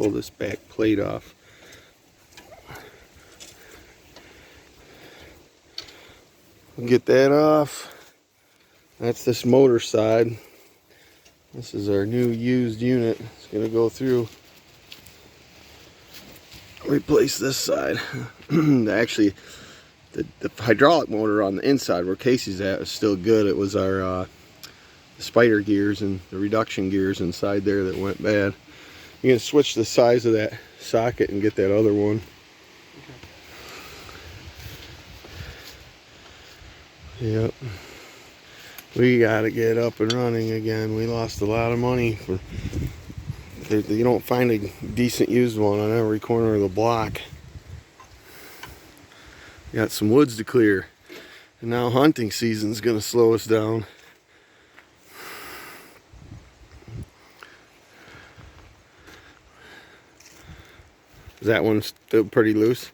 pull this back plate off. Get that off. That's this motor side. This is our new used unit. It's going to go through, replace this side. Actually, the hydraulic motor on the inside where Kasey's at is still good. It was our the spider gears and the reduction gears inside there that went bad. You're going to switch the size of that socket and get that other one. Yep. We got to get up and running again. We lost a lot of money. You don't find a decent used one on every corner of the block. Got some woods to clear. And now hunting season's going to slow us down. Is that one still pretty loose?